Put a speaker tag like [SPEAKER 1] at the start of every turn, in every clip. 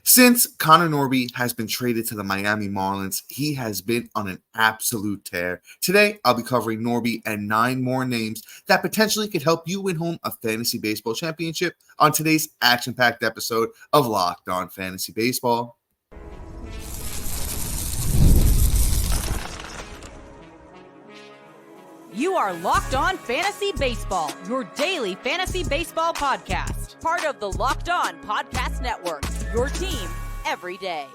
[SPEAKER 1] Since Connor Norby has been traded to the Miami Marlins, he has been on an absolute tear. Today, I'll be covering Norby and 9 more names that potentially could help you win home a fantasy baseball championship on today's action-packed episode of Locked On Fantasy Baseball.
[SPEAKER 2] You are Locked On Fantasy Baseball, your daily fantasy baseball podcast. Part of the Locked On Podcast Network, your team every day.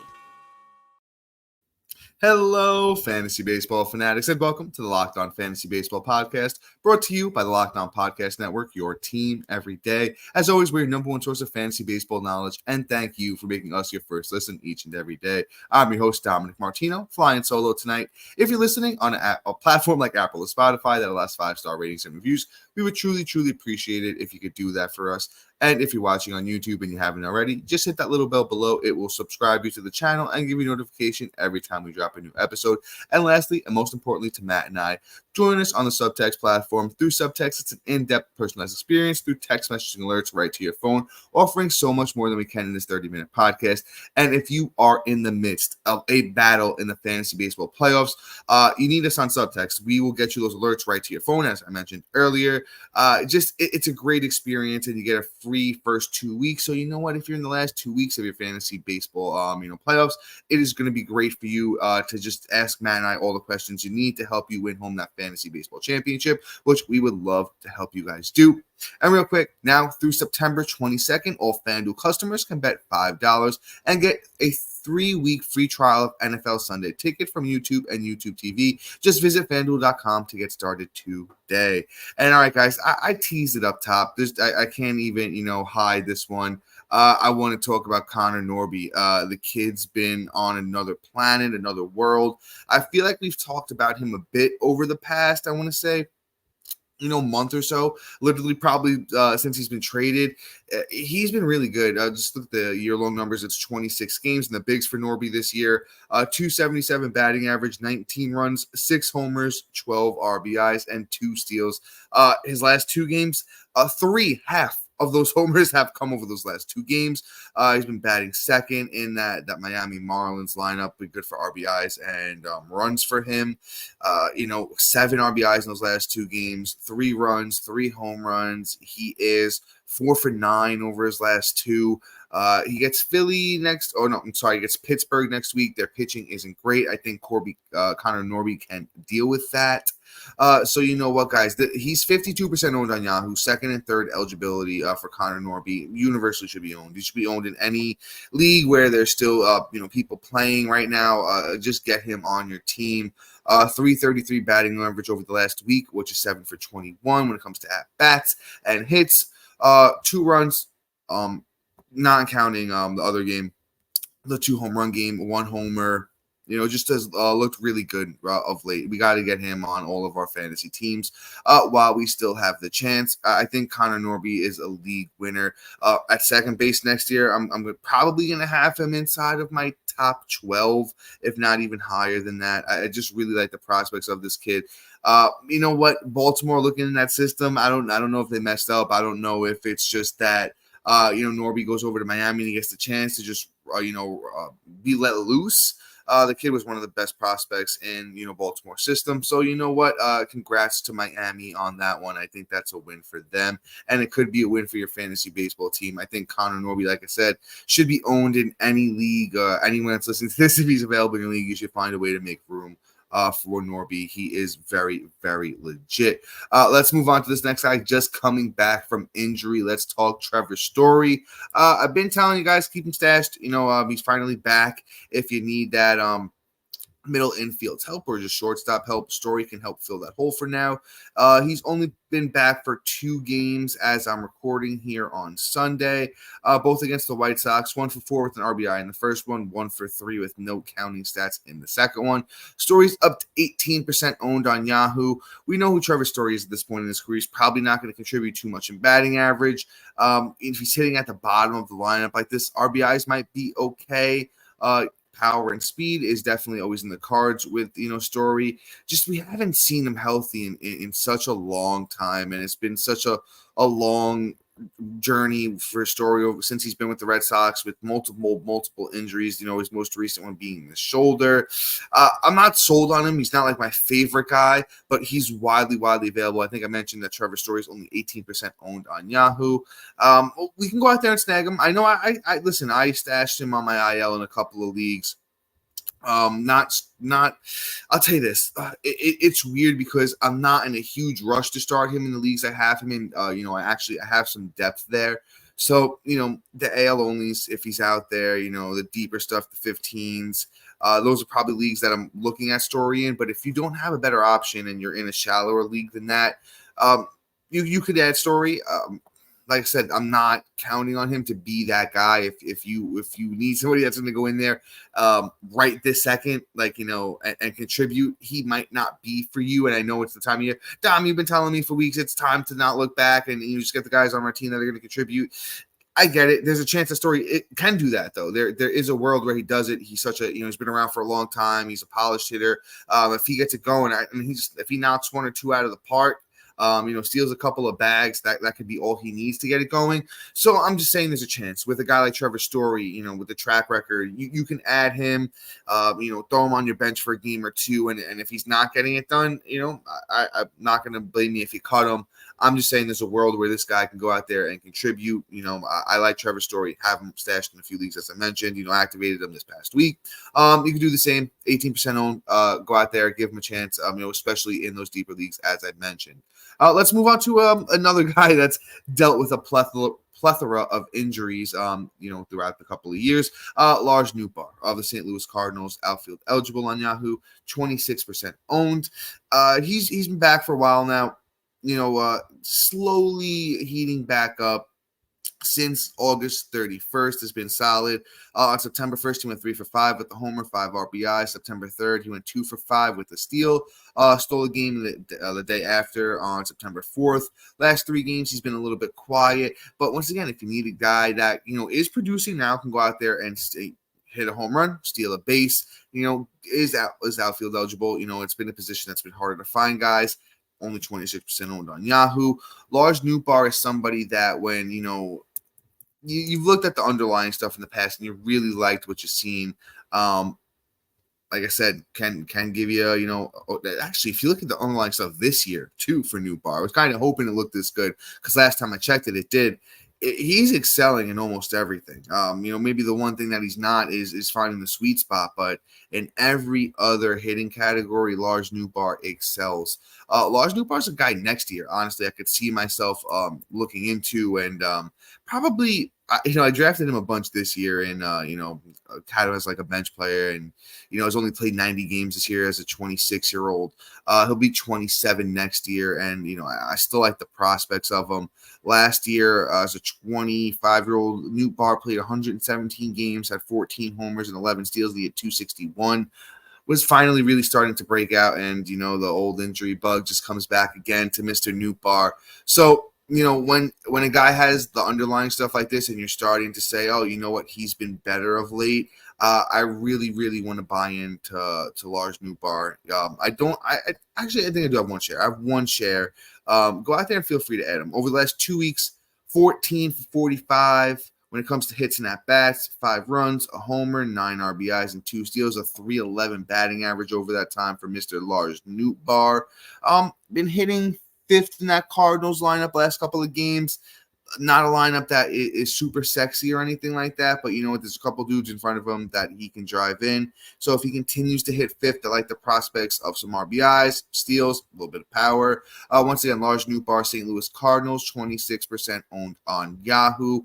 [SPEAKER 1] Hello, fantasy baseball fanatics, and welcome to the Locked On Fantasy Baseball podcast, brought to you by the Locked On Podcast Network, your team every day. As always, we're your number one source of fantasy baseball knowledge, and thank you for making us your first listen each and every day. I'm your host, Dominic Martino, flying solo tonight. If you're listening on a platform like Apple or Spotify that allows 5-star ratings and reviews, we would truly appreciate it if you could do that for us. And if you're watching on YouTube and you haven't already, just hit that little bell below. It will subscribe you to the channel and give you notification every time we drop a new episode. And lastly, and most importantly to Matt and I, join us on the Subtext platform. Through Subtext, it's an in-depth personalized experience through text messaging alerts right to your phone, offering so much more than we can in this 30-minute podcast. And if you are in the midst of a battle in the fantasy baseball playoffs, you need us on Subtext. We will get you those alerts right to your phone, as I mentioned earlier. It's a great experience, and you get a free first 2 weeks. So you know what? If you're in the last 2 weeks of your fantasy baseball, playoffs, it is going to be great for you to just ask Matt and I all the questions you need to help you win home that fantasy baseball championship, which we would love to help you guys do. And real quick, now through September 22nd, all FanDuel customers can bet $5 and get a 3-week free trial of NFL Sunday Ticket from YouTube and YouTube TV. Just visit FanDuel.com to get started today. And all right, guys, I teased it up top. I can't even, hide this one. I want to talk about Connor Norby. The kid's been on another planet, another world. I feel like we've talked about him a bit over the past, I want to say, month or so, literally probably since he's been traded. He's been really good. Just look at the year-long numbers. It's 26 games in the bigs for Norby this year. 277 batting average, 19 runs, 6 homers, 12 RBIs, and 2 steals. His last 2 games, half of those homers have come over those last 2 games. He's been batting second in that Miami Marlins lineup. Be good for RBIs and runs for him. 7 RBIs in those last 2 games, 3 runs, 3 home runs. He is 4 for 9 over his last 2. He gets Philly next. Oh, no, I'm sorry. He gets Pittsburgh next week. Their pitching isn't great. I think Connor Norby can deal with that. So you know what, guys? He's 52% owned on Yahoo. Second and third eligibility for Connor Norby. Universally should be owned. He should be owned in any league where there's still people playing right now. Just get him on your team. 333 batting average over the last week, which is 7 for 21 when it comes to at-bats and hits. 2 runs, not counting the other game, the 2 home run game, 1 homer. Just has looked really good of late. We got to get him on all of our fantasy teams while we still have the chance. I think Connor Norby is a league winner at second base next year. I'm probably going to have him inside of my top 12, if not even higher than that. I just really like the prospects of this kid. You know what? Baltimore looking in that system, I don't know if they messed up. I don't know if it's just that Norby goes over to Miami and he gets the chance to just be let loose. The kid was one of the best prospects in, Baltimore system. So you know what? Congrats to Miami on that one. I think that's a win for them, and it could be a win for your fantasy baseball team. I think Connor Norby, like I said, should be owned in any league. Anyone that's listening to this, if he's available in your league, you should find a way to make room for Norby. He is very, very legit. Let's move on to this next guy just coming back from injury. Let's talk Trevor Story. I've been telling you guys, keep him stashed. He's finally back. If you need that middle infield help or just shortstop help, Story can help fill that hole for now. He's only been back for 2 games as I'm recording here on Sunday, both against the White Sox, 1 for 4 with an RBI in the first one, 1 for 3 with no counting stats in the second one. Story's up to 18% owned on Yahoo. We know who Trevor Story is at this point in his career. He's probably not going to contribute too much in batting average. If he's hitting at the bottom of the lineup like this, RBIs might be okay. Power and speed is definitely always in the cards with, Story. Just we haven't seen him healthy in such a long time, and it's been such a long journey for Story since he's been with the Red Sox with multiple injuries, his most recent one being the shoulder. I'm not sold on him. He's not like my favorite guy, but he's widely available. I think I mentioned that Trevor Story is only 18% owned on Yahoo. We can go out there and snag him. I know listen, I stashed him on my IL in a couple of leagues. Not I'll tell you this, it's weird because I'm not in a huge rush to start him in the leagues I have him in. I have some depth there. So, the AL onlys, if he's out there, the deeper stuff, the 15s, those are probably leagues that I'm looking at Story in. But if you don't have a better option and you're in a shallower league than that, you could add Story. Like I said, I'm not counting on him to be that guy. If you need somebody that's going to go in there right this second, and contribute, he might not be for you. And I know it's the time of year. Dom, you've been telling me for weeks it's time to not look back and you just get the guys on our team that are going to contribute. I get it. There's a chance the Story can do that, though. There is a world where he does it. He's such a he's been around for a long time. He's a polished hitter. If he gets it going, if he knocks one or two out of the park. Steals a couple of bags, that could be all he needs to get it going. So I'm just saying there's a chance with a guy like Trevor Story, with the track record, you can add him, throw him on your bench for a game or two. And if he's not getting it done, I'm not going to blame you if you cut him. I'm just saying there's a world where this guy can go out there and contribute. I like Trevor Story, have him stashed in a few leagues, as I mentioned, activated him this past week. You can do the same, 18% owned, go out there, give him a chance, especially in those deeper leagues, as I mentioned. Let's move on to another guy that's dealt with a plethora of injuries, throughout the couple of years. Lars Nyberg of the St. Louis Cardinals, outfield eligible on Yahoo, 26% owned. He's been back for a while now, slowly heating back up. Since August 31st has been solid. On September 1st, he went 3 for 5 with the homer, 5 RBI. September 3rd, he went 2 for 5 with the steal. Stole a game the day after on September 4th. Last 3 games, he's been a little bit quiet. But once again, if you need a guy that, is producing now, can go out there and hit a home run, steal a base, is outfield eligible. It's been a position that's been harder to find guys. Only 26% owned on Yahoo. Lars Nyberg is somebody that when, you've looked at the underlying stuff in the past and you really liked what you've seen. Like I said, can give you, actually, if you look at the underlying stuff this year, too, for Nyberg, I was kind of hoping it looked this good because last time I checked it did. He's excelling in almost everything. Maybe the one thing that he's not is finding the sweet spot, but in every other hitting category, Lars Nyberg excels. Lars Nyberg's a guy next year, honestly, I could see myself looking into and probably, I drafted him a bunch this year and, kind of as like a bench player and, he's only played 90 games this year as a 26-year-old. He'll be 27 next year. And, I still like the prospects of him. Last year, as a 25-year-old, Nyberg played 117 games, had 14 homers and 11 steals. He had 261. Was finally really starting to break out. And, the old injury bug just comes back again to Mr. Nyberg. So, when a guy has the underlying stuff like this and you're starting to say, oh, you know what, he's been better of late, I really, really want to buy into Lars Nyberg. I think I do have one share. I have one share. Go out there and feel free to add him. Over the last 2 weeks, 14 for 45. When it comes to hits and at-bats, 5 runs, a homer, 9 RBIs, and 2 steals, a .311 batting average over that time for Mr. Lars Nyberg. Been hitting 5th in that Cardinals lineup last couple of games. Not a lineup that is super sexy or anything like that, but there's a couple dudes in front of him that he can drive in. So if he continues to hit 5th, I like the prospects of some RBIs, steals, a little bit of power. Once again, Lars Nyberg, St. Louis Cardinals, 26% owned on Yahoo.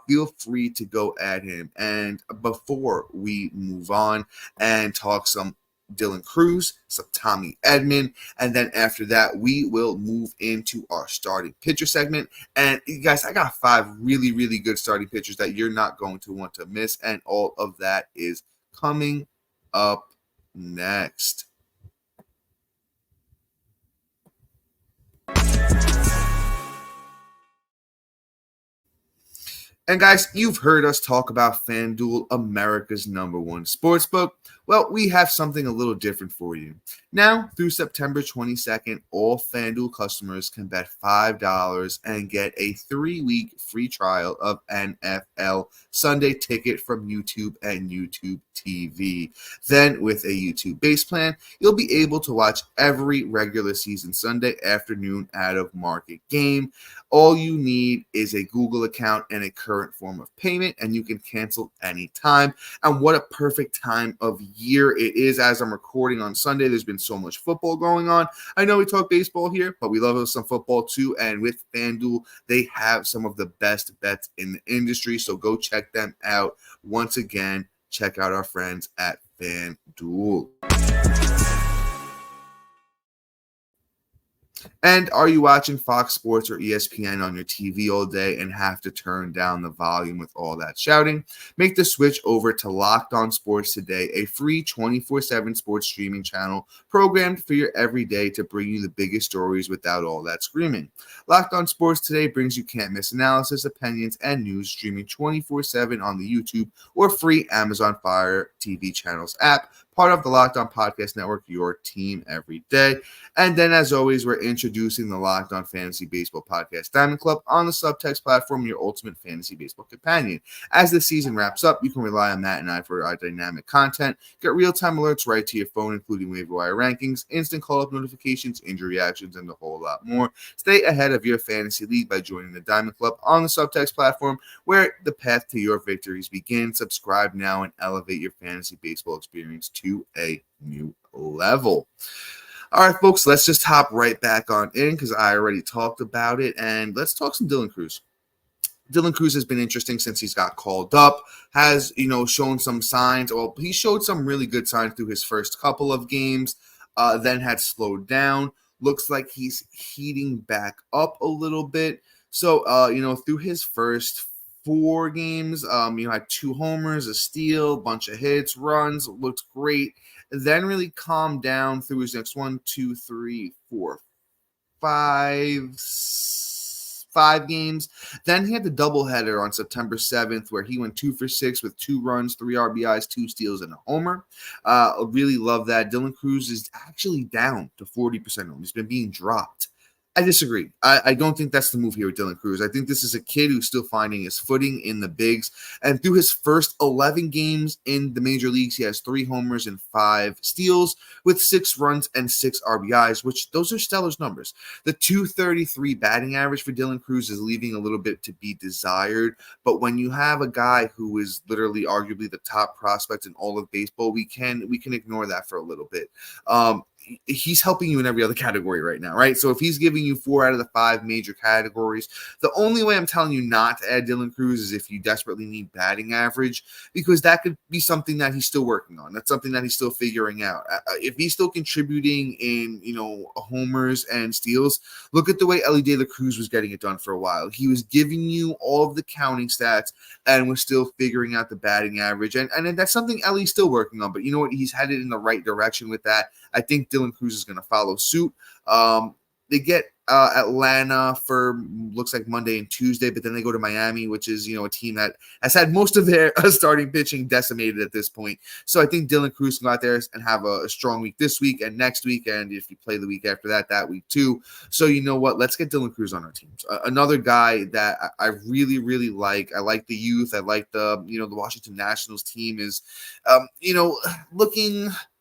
[SPEAKER 1] Feel free to go add him. And before we move on and talk some Dylan Cruz, some Tommy Edmond, and then after that we will move into our starting pitcher segment. And you guys, I got 5 really, really good starting pitchers that you're not going to want to miss, and all of that is coming up next. And guys, you've heard us talk about FanDuel, America's #1 sportsbook. Well, we have something a little different for you. Now, through September 22nd, all FanDuel customers can bet $5 and get a 3-week free trial of NFL Sunday Ticket from YouTube and YouTube TV. Then, with a YouTube base plan, you'll be able to watch every regular season Sunday afternoon out of market game. All you need is a Google account and a current form of payment, and you can cancel anytime. And what a perfect time of year it is as I'm recording on Sunday. There's been so much football going on. I know we talk baseball here, but we love some football too. And with FanDuel, they have some of the best bets in the industry. So go check them out. Once again, check out our friends at FanDuel. And are you watching Fox Sports or ESPN on your TV all day and have to turn down the volume with all that shouting? Make the switch over to Locked On Sports Today, a free 24/7 sports streaming channel programmed for your everyday to bring you the biggest stories without all that screaming. Locked On Sports Today brings you can't-miss analysis, opinions, and news streaming 24/7 on the YouTube or free Amazon Fire TV channels app, part of the Locked On Podcast Network, your team every day. And then, as always, we're introducing the Locked On Fantasy Baseball Podcast Diamond Club on the Subtext platform, your ultimate fantasy baseball companion. As the season wraps up, you can rely on Matt and I for our dynamic content. Get real-time alerts right to your phone, including waiver wire rankings, instant call-up notifications, injury reactions, and a whole lot more. Stay ahead of your fantasy league by joining the Diamond Club on the Subtext platform, where the path to your victories begins. Subscribe now and elevate your fantasy baseball experience to a new level. All right, folks, let's just hop right back on in because I already talked about it, and let's talk some Dylan Cruz. Dylan Cruz has been interesting since he's got called up, has, shown some signs. Well, he showed some really good signs through his first couple of games, then had slowed down. Looks like he's heating back up a little bit. So, through his first 4 games, had 2 homers, a steal, bunch of hits, runs, looked great. Then really calmed down through his next 5 games. Then he had the doubleheader on September 7th where he went 2 for 6 with 2 runs, 3 RBIs, 2 steals, and a homer. Really love that. Dylan Cruz is actually down to 40% owned. He's been being dropped. I disagree. I don't think that's the move here with Dylan Cruz. I think this is a kid who's still finding his footing in the bigs. And through his first 11 games in the major leagues, he has 3 homers and 5 steals with 6 runs and 6 RBIs, which those are stellar numbers. The .233 batting average for Dylan Cruz is leaving a little bit to be desired. But when you have a guy who is literally arguably the top prospect in all of baseball, we can ignore that for a little bit. He's helping you in every other category right now, right? So if he's giving you 4 out of the 5 major categories, the only way I'm telling you not to add Dylan Cruz is if you desperately need batting average, because that could be something that he's still working on. That's something that he's still figuring out. If he's still contributing in, homers and steals, look at the way Elly De La Cruz was getting it done for a while. He was giving you all of the counting stats and was still figuring out the batting average. And that's something Elly's still working on. But you know what? He's headed in the right direction with that. I think Dylan Cruz is going to follow suit. They get Atlanta for looks like Monday and Tuesday, but then they go to Miami, which is, a team that has had most of their starting pitching decimated at this point. So I think Dylan Cruz can go out there and have a strong week this week and next week. And if you play the week after that week too. So you know what? Let's get Dylan Cruz on our teams. Another guy that I really, really like. I like the youth. I like the Washington Nationals team is,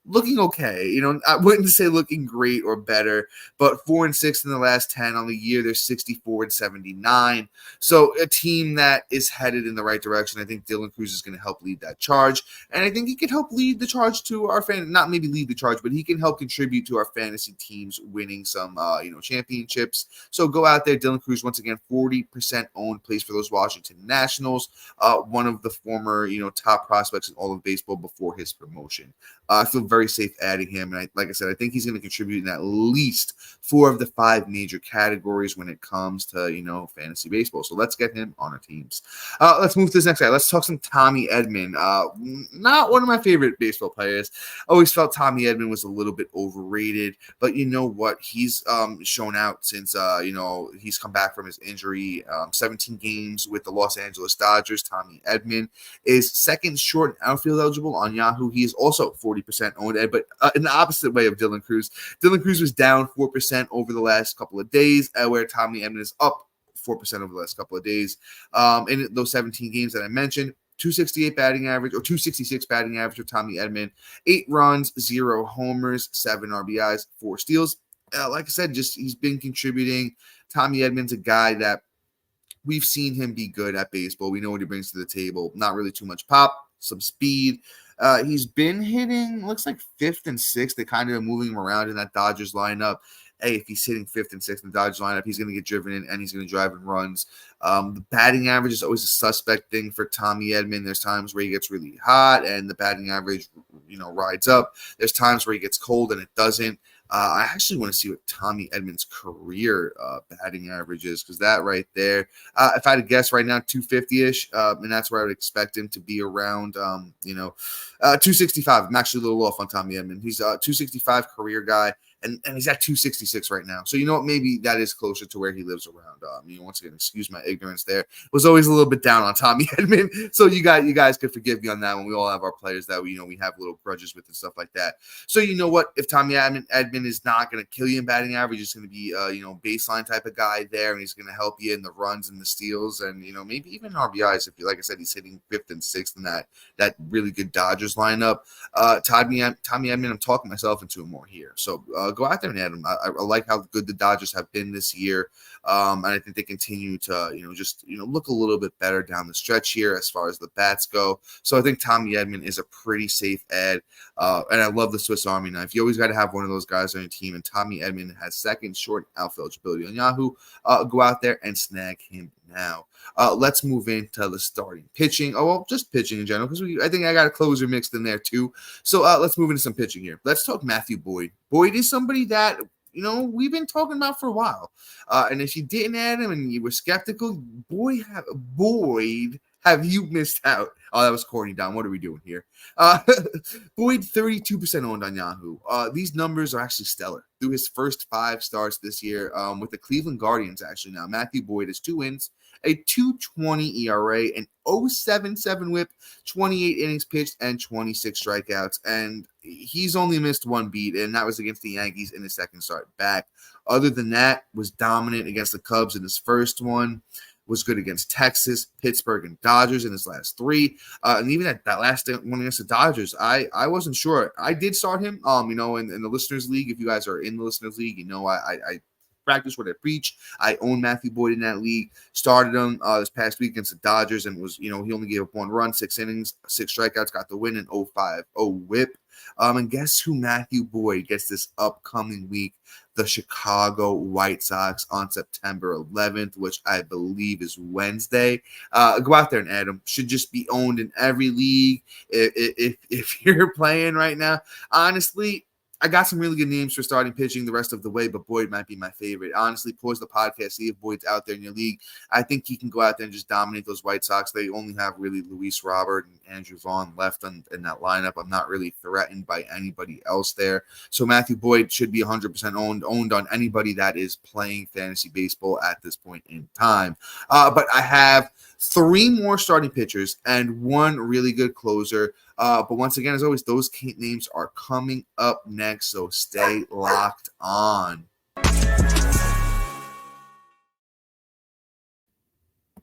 [SPEAKER 1] looking okay. I wouldn't say looking great or better, but 4-6 in the last 10 on the year. They're 64-79. So a team that is headed in the right direction. I think Dylan Cruz is going to help lead that charge. And I think he can help lead the charge to our not maybe lead the charge, but he can help contribute to our fantasy teams winning some, championships. So go out there. Dylan Cruz, once again, 40% owned, plays for those Washington Nationals. One of the former, top prospects in all of baseball before his promotion. I feel very safe adding him. And like I said, I think he's going to contribute in at least 4 of the 5 major categories when it comes to, fantasy baseball. So let's get him on our teams. Let's move to this next guy. Let's talk some Tommy Edmond. Not one of my favorite baseball players. Always felt Tommy Edmond was a little bit overrated, but you know what? He's shown out since, he's come back from his injury. 17 games with the Los Angeles Dodgers. Tommy Edmond is second short and outfield eligible on Yahoo. He is also 40% owned, but in the opposite way of Dylan Cruz. Dylan Cruz was down 4% over the last couple of days, where Tommy Edmond is up 4% over the last couple of days. In those 17 games that I mentioned, 268 batting average or 266 batting average for Tommy Edmond, 8 runs, 0 homers, 7 RBIs, 4 steals. Like I said, he's been contributing. Tommy Edmond's a guy that we've seen him be good at baseball. We know what he brings to the table. Not really too much pop, some speed. He's been hitting, looks like 5th and 6th. They kind of are moving him around in that Dodgers lineup. Hey, if he's hitting 5th and 6th in the Dodgers lineup, he's going to get driven in and he's going to drive in runs. The batting average is always a suspect thing for Tommy Edmond. There's times where he gets really hot and the batting average, rides up. There's times where he gets cold and it doesn't. I actually want to see what Tommy Edmond's career batting average is, because that right there, if I had to guess right now, 250-ish, and that's where I would expect him to be around, 265. I'm actually a little off on Tommy Edmond. He's a 265 career guy, and he's at 266 right now. So you know what? Maybe that is closer to where he lives around. Once again, excuse my ignorance there. Was always a little bit down on Tommy Edmond, so you guys could forgive me on that one. We all have our players that we have little grudges with and stuff like that. So you know what? If Tommy Edmond is not going to kill you in batting average, he's going to be baseline type of guy there, and he's going to help you in the runs and the steals, and maybe even RBIs. If you, like I said, he's hitting 5th and 6th in that really good Dodgers lineup. Tommy Edmond, I'm talking myself into it more here. So go out there and add him. I like how good the Dodgers have been this year, and I think they continue to look a little bit better down the stretch here as far as the bats go. So I think Tommy Edmond is a pretty safe add, and I love the Swiss Army knife. You always got to have one of those guys on your team, and Tommy Edmond has second short outfield eligibility on Yahoo. Go out there and snag him now. Let's move into the starting pitching. Oh, well, just pitching in general, because I think I got a closer mixed in there too. So let's move into some pitching here. Let's talk Matthew Boyd. Boyd is somebody that we've been talking about for a while. And if you didn't add him and you were skeptical, Boyd, have you missed out? Oh, that was corny, Don. What are we doing here? Boyd, 32% owned on Yahoo. These numbers are actually stellar. Through his first 5 starts this year with the Cleveland Guardians, actually now, Matthew Boyd has 2 wins, a 2.20 ERA, an 0.77 whip, 28 innings pitched, and 26 strikeouts. And he's only missed 1 beat, and that was against the Yankees in his second start back. Other than that, was dominant against the Cubs in his first one. Was good against Texas, Pittsburgh, and Dodgers in his last 3. And even at that last one against the Dodgers, I wasn't sure. I did start him, in the Listeners League. If you guys are in the Listeners League, I practice what I preach. I own Matthew Boyd in that league. Started him this past week against the Dodgers, and was, he only gave up 1 run, 6 innings, 6 strikeouts, got the win, and 0.50 whip. And guess who Matthew Boyd gets this upcoming week? The Chicago White Sox on September 11th, which I believe is Wednesday. Go out there and add him. Should just be owned in every league if you're playing right now. Honestly, I got some really good names for starting pitching the rest of the way, but Boyd might be my favorite. Honestly, pause the podcast, see if Boyd's out there in your league. I think he can go out there and just dominate those White Sox. They only have really Luis Robert and Andrew Vaughn left in that lineup. I'm not really threatened by anybody else there. So Matthew Boyd should be 100% owned on anybody that is playing fantasy baseball at this point in time. But I have 3 more starting pitchers and 1 really good closer. But once again, as always, those names are coming up next, so stay locked on.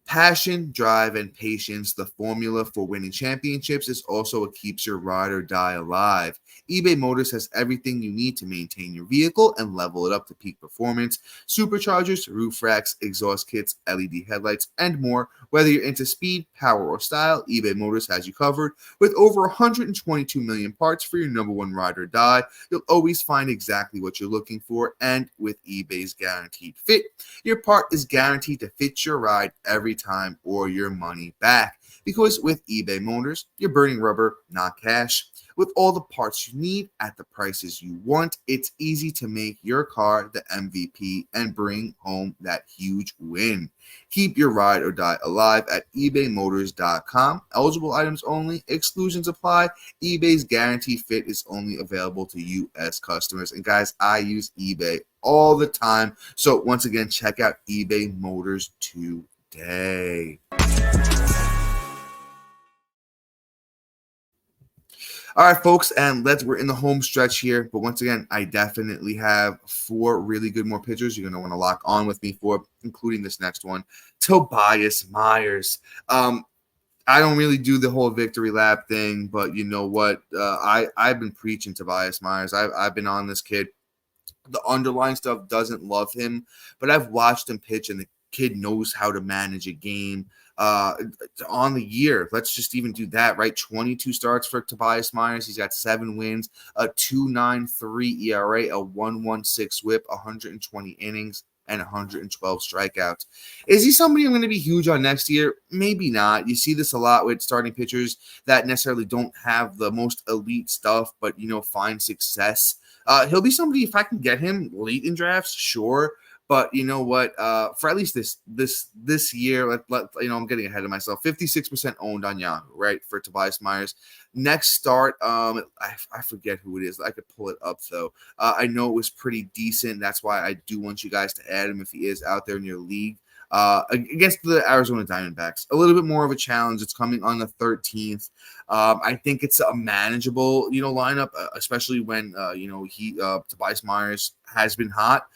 [SPEAKER 1] Passion, drive, and patience, the formula for winning championships, is also what keeps your ride or die alive. eBay Motors has everything you need to maintain your vehicle and level it up to peak performance. Superchargers, roof racks, exhaust kits, LED headlights, and more. Whether you're into speed, power, or style, eBay Motors has you covered. With over 122 million parts for your number 1 ride or die, you'll always find exactly what you're looking for. And with eBay's Guaranteed Fit, your part is guaranteed to fit your ride every time or your money back. Because with eBay Motors, you're burning rubber, not cash. With all the parts you need at the prices you want, it's easy to make your car the MVP and bring home that huge win. Keep your ride or die alive at ebaymotors.com. Eligible items only, exclusions apply. eBay's guaranteed fit is only available to U.S. customers. And guys, I use eBay all the time. So once again, check out eBay Motors today. All right, folks, and we're in the home stretch here. But once again, I definitely have 4 really good more pitchers you're going to want to lock on with me for, including this next one, Tobias Myers. I don't really do the whole victory lap thing, but you know what? I've been preaching Tobias Myers. I've been on this kid. The underlying stuff doesn't love him, but I've watched him pitch, and the kid knows how to manage a game. On the year, let's just even do that, right? 22 starts for Tobias Myers. He's got 7 wins, a 2.93 ERA, a 1.16 WHIP, 120 innings, and 112 strikeouts. Is he somebody I'm going to be huge on next year? Maybe not. You see this a lot with starting pitchers that necessarily don't have the most elite stuff, but, find success. He'll be somebody, if I can get him late in drafts, sure. But you know what? For at least this year, I'm getting ahead of myself. 56% owned on Yahoo, right, for Tobias Myers. Next start, I forget who it is. I could pull it up though. I know it was pretty decent. That's why I do want you guys to add him if he is out there in your league. Against the Arizona Diamondbacks, a little bit more of a challenge. It's coming on the 13th. I think it's a manageable, lineup, especially when Tobias Myers has been hot.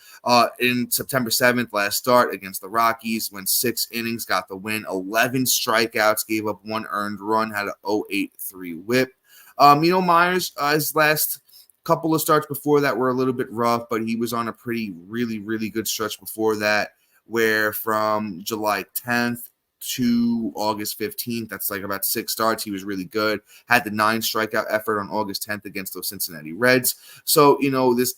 [SPEAKER 1] In September 7th, last start against the Rockies, went 6 innings, got the win, 11 strikeouts, gave up 1 earned run, had an 0.83 WHIP. Myers, his last couple of starts before that were a little bit rough, but he was on a pretty, really, really good stretch before that, where from July 10th to August 15th, that's like about 6 starts. He was really good. Had the 9 strikeout effort on August 10th against those Cincinnati Reds. So,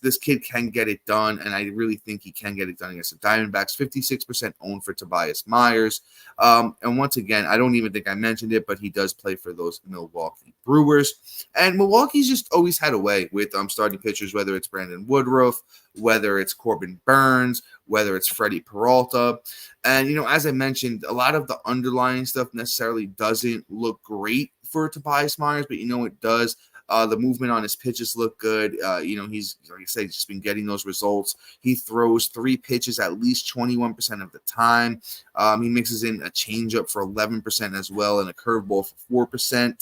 [SPEAKER 1] this kid can get it done, and I really think he can get it done against the Diamondbacks. 56% owned for Tobias Myers. And once again, I don't even think I mentioned it, but he does play for those Milwaukee Brewers. And Milwaukee's just always had a way with starting pitchers, whether it's Brandon Woodruff, whether it's Corbin Burns, whether it's Freddie Peralta. And, as I mentioned, a lot of the underlying stuff necessarily doesn't look great for Tobias Myers, but it does. The movement on his pitches look good. He's, like I said, he's just been getting those results. He throws 3 pitches at least 21% of the time. He mixes in a changeup for 11% as well and a curveball for 4%.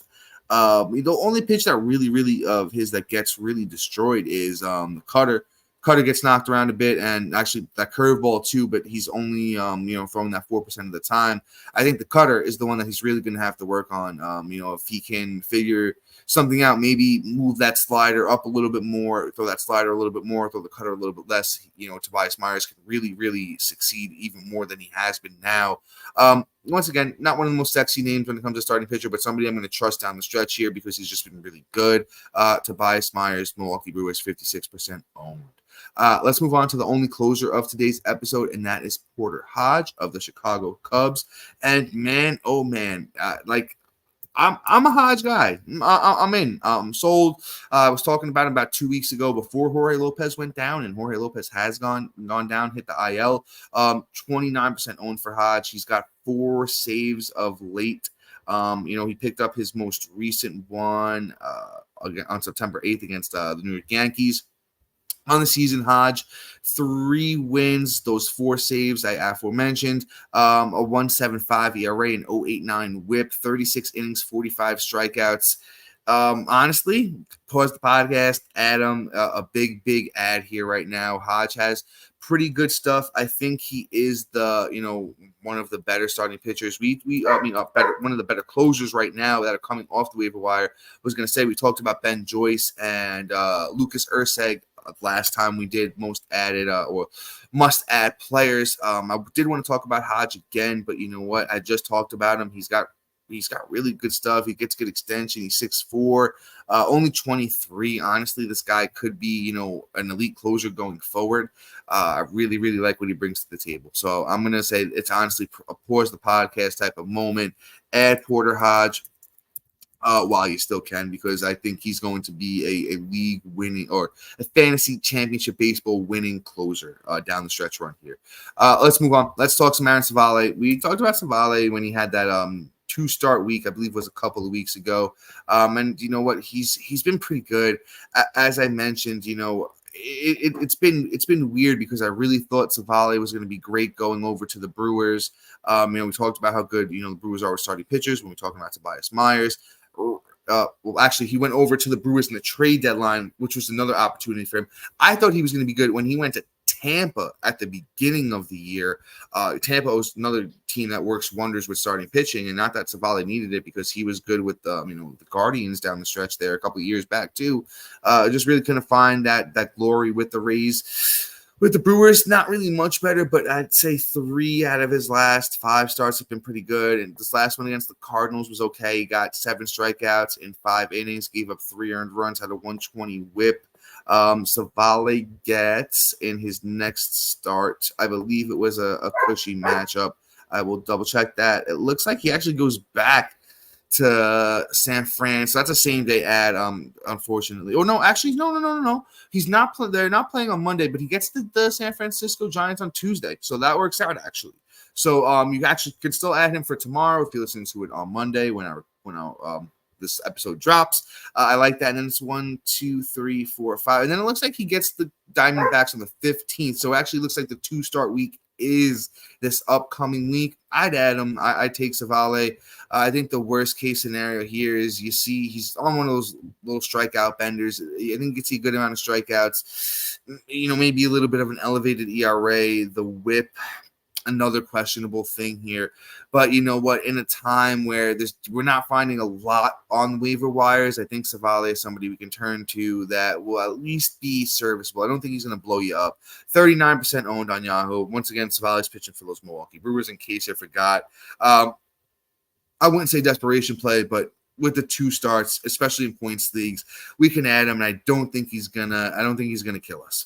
[SPEAKER 1] The only pitch that really of his that gets really destroyed is the cutter. Cutter gets knocked around a bit, and actually that curveball too, but he's only throwing that 4% of the time. I think the cutter is the one that he's really going to have to work on. If he can figure something out, maybe move that slider up a little bit more, throw that slider a little bit more, throw the cutter a little bit less. Tobias Myers can really succeed even more than he has been now. Once again, not one of the most sexy names when it comes to starting pitcher, but somebody I'm going to trust down the stretch here because he's just been really good. Tobias Myers, Milwaukee Brewers, 56% owned. Let's move on to the only closer of today's episode, and that is Porter Hodge of the Chicago Cubs. And man, oh man, I'm a Hodge guy. I'm in. I'm sold. I was talking about him about 2 weeks ago before Jorge Lopez went down, and Jorge Lopez has gone down, hit the IL. 29% owned for Hodge. He's got 4 saves of late. He picked up his most recent one on September 8th against the New York Yankees. On the season, Hodge, 3 wins, those 4 saves I aforementioned, a 1.75 ERA, an 0.89 WHIP, 36 innings, 45 strikeouts. Honestly, pause the podcast, Adam, a big ad here right now. Hodge has pretty good stuff. I think he is one of the better starting pitchers. One of the better closers right now that are coming off the waiver wire. I was going to say, we talked about Ben Joyce and Lucas Erceg last time we did most added or must add players. I did want to talk about Hodge again, but you know what? I just talked about him. He's got he's got really good stuff. He gets good extension. He's 6'4", only 23. Honestly, this guy could be, an elite closer going forward. I really, really like what he brings to the table. So I'm going to say it's honestly a pause the podcast type of moment. Add Porter Hodge while you still can, because I think he's going to be a league winning or a fantasy championship baseball winning closer down the stretch run here. Let's move on. Let's talk some Aaron Civale. We talked about Civale when he had that 2-start week, I believe was a couple of weeks ago. And you know what? He's been pretty good. As I mentioned, it's been weird because I really thought Civale was going to be great going over to the Brewers. We talked about how good, the Brewers are with starting pitchers when we're talking about Tobias Myers. Well, actually, he went over to the Brewers in the trade deadline, which was another opportunity for him. I thought he was going to be good when he went to Tampa at the beginning of the year. Tampa was another team that works wonders with starting pitching, and not that Civale needed it because he was good with the Guardians down the stretch there a couple of years back too. Just really couldn't find that glory with the Rays. With the Brewers, not really much better, but I'd say 3 out of his last 5 starts have been pretty good. And this last one against the Cardinals was okay. He got 7 strikeouts in 5 innings, gave up 3 earned runs, had a 120 whip. Civale gets in his next start, I believe it was a cushy matchup. I will double check that. It looks like he actually goes back to San Fran. So that's a same day ad, unfortunately. Or no, actually, no. He's not they're not playing on Monday, but he gets the San Francisco Giants on Tuesday. So that works out actually. So you actually can still add him for tomorrow if you listen to it on Monday when this episode drops. I like that. And then it's 1, 2, 3, 4, 5. And then it looks like he gets the Diamondbacks on the 15th. So it actually looks like the 2-start week is this upcoming week. I'd add him. I take Civale. I think the worst case scenario here is you see he's on one of those little strikeout benders. I think you can see a good amount of strikeouts. Maybe a little bit of an elevated ERA. The whip, another questionable thing here. But you know what? In a time where we're not finding a lot on waiver wires, I think Civale is somebody we can turn to that will at least be serviceable. I don't think he's going to blow you up. 39% owned on Yahoo. Once again, Civale's pitching for those Milwaukee Brewers, in case you forgot. I wouldn't say desperation play, but with the 2 starts, especially in points leagues, we can add him, and I don't think he's gonna kill us.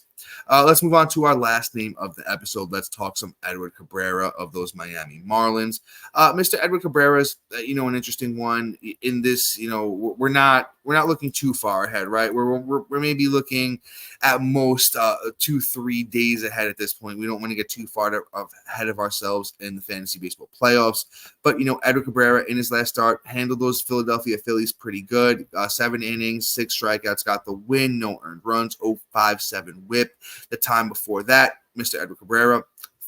[SPEAKER 1] Let's move on to our last name of the episode. Let's talk some Edward Cabrera of those Miami Marlins. Mr. Edward Cabrera is, an interesting one in this. We're not looking too far ahead, right? We're maybe looking at most 2-3 days ahead at this point. We don't want to get too far ahead of ourselves in the fantasy baseball playoffs. But Edward Cabrera in his last start handled those Philadelphia Phillies pretty good. 7 innings, 6 strikeouts, got the win, no earned runs, 0.57 whip. The time before that, Mr. Edward Cabrera,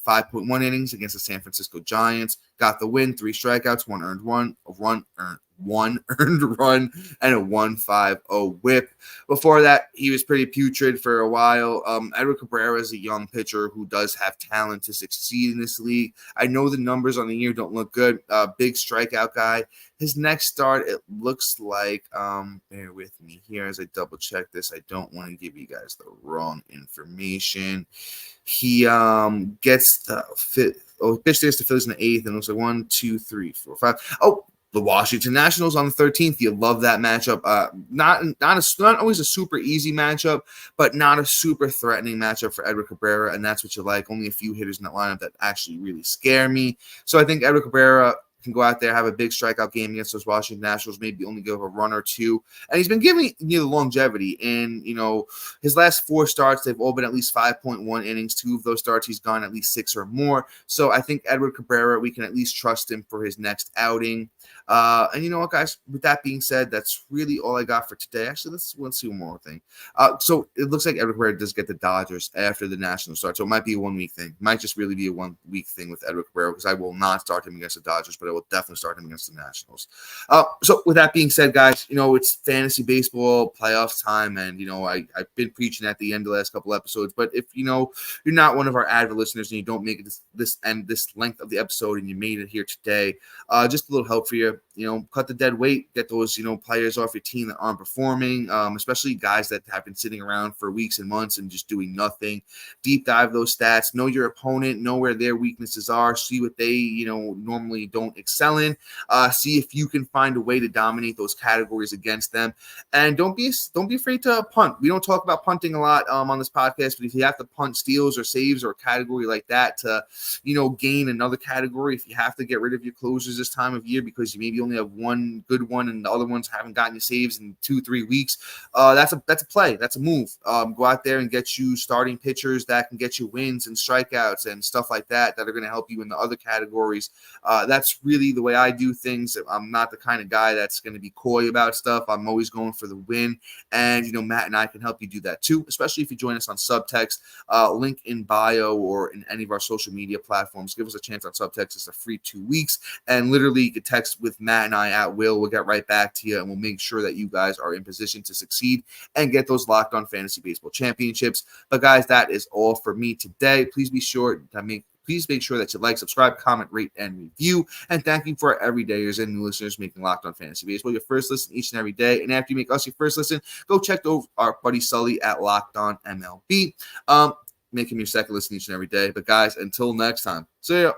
[SPEAKER 1] 5.1 innings against the San Francisco Giants, got the win, 3 strikeouts, 1 earned run, one earned run, and a 1.50 whip. Before that, he was pretty putrid for a while. Edward Cabrera is a young pitcher who does have talent to succeed in this league. I know the numbers on the year don't look good. Big strikeout guy. His next start, it looks like, bear with me here as I double check this. I don't want to give you guys the wrong information. He gets the fifth. Pitched against the Phillies in the 8th, and it looks like 1, 2, 3, 4, 5. The Washington Nationals on the 13th. You love that matchup. Not always a super easy matchup, but not a super threatening matchup for Edward Cabrera, and that's what you like. Only a few hitters in that lineup that actually really scare me. So I think Edward Cabrera can go out there, have a big strikeout game against those Washington Nationals, maybe only give a run or 2. And he's been giving the longevity. And, his last 4 starts, they've all been at least 5.1 innings. 2 of those starts, he's gone at least 6 or more. So I think Edward Cabrera, we can at least trust him for his next outing. And you know what, guys? With that being said, that's really all I got for today. Actually, let's see one more thing. So it looks like Edward Cabrera does get the Dodgers after the Nationals start. So it might be a 1-week thing. Might just really be a 1-week thing with Edward Cabrera, because I will not start him against the Dodgers, but I will definitely start him against the Nationals. So with that being said, guys, it's fantasy baseball playoffs time, and I've been preaching at the end of the last couple episodes. But if you're not one of our avid listeners and you don't make it this length of the episode, and you made it here today, just a little help for you. to, cut the dead weight, get those, players off your team that aren't performing, especially guys that have been sitting around for weeks and months and just doing nothing. Deep dive those stats, know your opponent, know where their weaknesses are, see what they, normally don't excel in, see if you can find a way to dominate those categories against them. And don't be afraid to punt. We don't talk about punting a lot on this podcast, but if you have to punt steals or saves or a category like that to, gain another category, if you have to get rid of your closers this time of year because you maybe only have one good one and the other ones haven't gotten you saves in 2-3 weeks, that's a play. That's a move. Go out there and get you starting pitchers that can get you wins and strikeouts and stuff like that are going to help you in the other categories. That's really the way I do things. I'm not the kind of guy that's going to be coy about stuff. I'm always going for the win. And, Matt and I can help you do that too, especially if you join us on Subtext. Link in bio or in any of our social media platforms. Give us a chance on Subtext. It's a free 2 weeks. And literally you can text with Matt and I at will. We'll get right back to you and we'll make sure that you guys are in position to succeed and get those Locked On Fantasy Baseball championships. But guys, that is all for me today. Please make sure that you like, subscribe, comment, rate, and review. And thank you for our everydayers and new listeners making Locked On Fantasy Baseball your first listen each and every day. And after you make us your first listen, go check over our buddy Sully at Locked On MLB. Make him your second listen each and every day. But guys, until next time, see ya.